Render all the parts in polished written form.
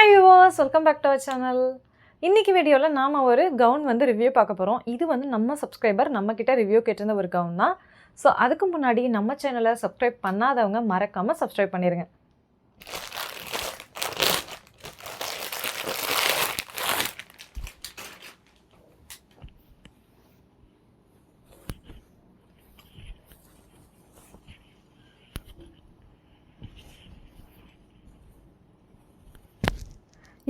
Hi viewers, welcome back to our channel. இன்னைக்கு வீடியோல நாம ஒரு கவுன் வந்து ரிவ்யூ பார்க்க போறோம். இது வந்து நம்ம சப்ஸ்கிரைபர் நம்ம கிட்ட ரிவ்யூ கேட்டிருந்த ஒரு கவுன் தான். சோ அதுக்கு முன்னாடி நம்ம சேனலை சப்ஸ்கிரைப் பண்ணாதவங்க மறக்காம சப்ஸ்கிரைப் பண்ணிருங்க.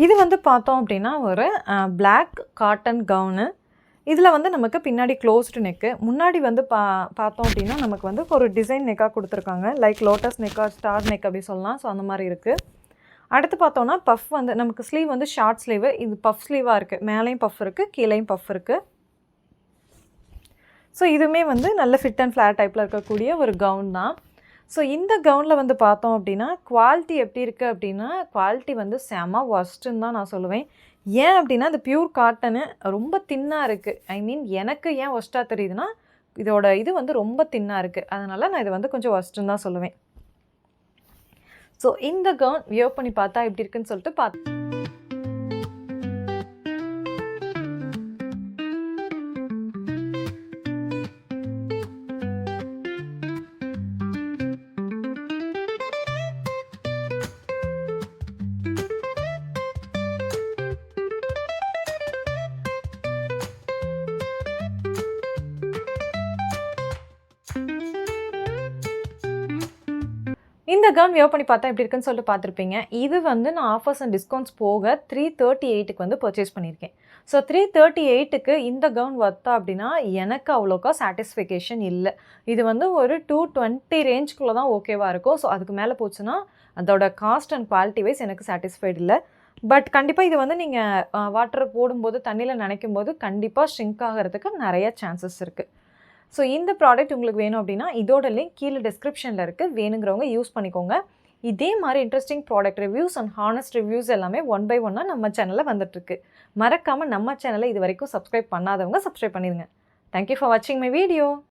இது வந்து பார்த்தோம் அப்படின்னா ஒரு Black காட்டன் கவுனு. இதில் வந்து நமக்கு பின்னாடி க்ளோஸ்டு நெக்கு, முன்னாடி வந்து பார்த்தோம் அப்படின்னா நமக்கு வந்து ஒரு டிசைன் நெக்காக கொடுத்துருக்காங்க. லைக் லோட்டஸ் நெக்கா, ஸ்டார் நெக் அப்படி சொல்லலாம். ஸோ அந்த மாதிரி இருக்குது. அடுத்து பார்த்தோன்னா பஃப் வந்து நமக்கு ஸ்லீவ் வந்து ஷார்ட் ஸ்லீவு, இது பஃப் ஸ்லீவாக இருக்குது. மேலேயும் பஃப் இருக்குது, கீழேயும் பஃப் இருக்குது. ஸோ இதுவுமே வந்து நல்ல ஃபிட் அண்ட் ஃப்ளாட் டைப்பில் இருக்கக்கூடிய ஒரு கவுன் தான். ஸோ இந்த கவுனில் வந்து பார்த்தோம் அப்படின்னா குவாலிட்டி எப்படி இருக்குது அப்படின்னா குவாலிட்டி வந்து செம ஒஸ்ட்டுன்னு தான் நான் சொல்லுவேன். ஏன் அப்படின்னா இந்த பியூர் காட்டனு ரொம்ப தின்னாக இருக்குது. ஐ மீன் எனக்கு ஏன் ஒஸ்ட்டாக தெரியுதுன்னா இதோட இது வந்து ரொம்ப தின்னாக இருக்குது. அதனால் நான் இதை வந்து கொஞ்சம் ஒஸ்ட்டுன்னு தான் சொல்லுவேன். ஸோ இந்த கவுன் வியர் பண்ணி பார்த்தா எப்படி இருக்குன்னு சொல்லிட்டு இந்த கவுன் வியர் பண்ணி பார்த்தா எப்படி இருக்குன்னு சொல்லிட்டு பார்த்துருப்பீங்க. இது வந்து நான் ஆஃபர்ஸ் அண்ட் டிஸ்கவுண்ட்ஸ் போக 338க்கு வந்து பர்ச்சேஸ் பண்ணியிருக்கேன். ஸோ 338க்கு இந்த கவுன் வர்த்தா அப்படின்னா எனக்கு அவ்வளோக்கா சாட்டிஸ்ஃபிகேஷன் இல்லை. இது வந்து ஒரு 220 ரேஞ்சுக்குள்ளே தான் ஓகேவாக இருக்கும். ஸோ அதுக்கு மேலே போச்சுன்னா அதோட காஸ்ட் அண்ட் குவாலிட்டி வைஸ் எனக்கு சாட்டிஸ்ஃபைடு இல்லை. பட் கண்டிப்பாக இது வந்து நீங்கள் வாட்டர் போடும்போது தண்ணியில் நினைக்கும் போது கண்டிப்பாக ஷ்ரிங்க் ஆகிறதுக்கு நிறைய சான்சஸ் இருக்குது. ஸோ இந்த ப்ராடக்ட் உங்களுக்கு வேணும் அப்படின்னா இதோட லிங்க் கீழே டிஸ்கிரிப்ஷனில் இருக்குது. வேணுங்கிறவங்க யூஸ் பண்ணிக்கோங்க. இதே மாதிரி interesting product reviews and honest reviews எல்லாமே 1 by 1 நம்ம சேனலில் வந்துட்டுருக்கு. மறக்காமல் நம்ம சேனலை இது வரைக்கும் சப்ஸ்கிரைப் பண்ணாதவங்க சப்ஸ்கிரைப் பண்ணிடுங்க. தேங்க்யூ ஃபார் வாட்சிங் மை வீடியோ.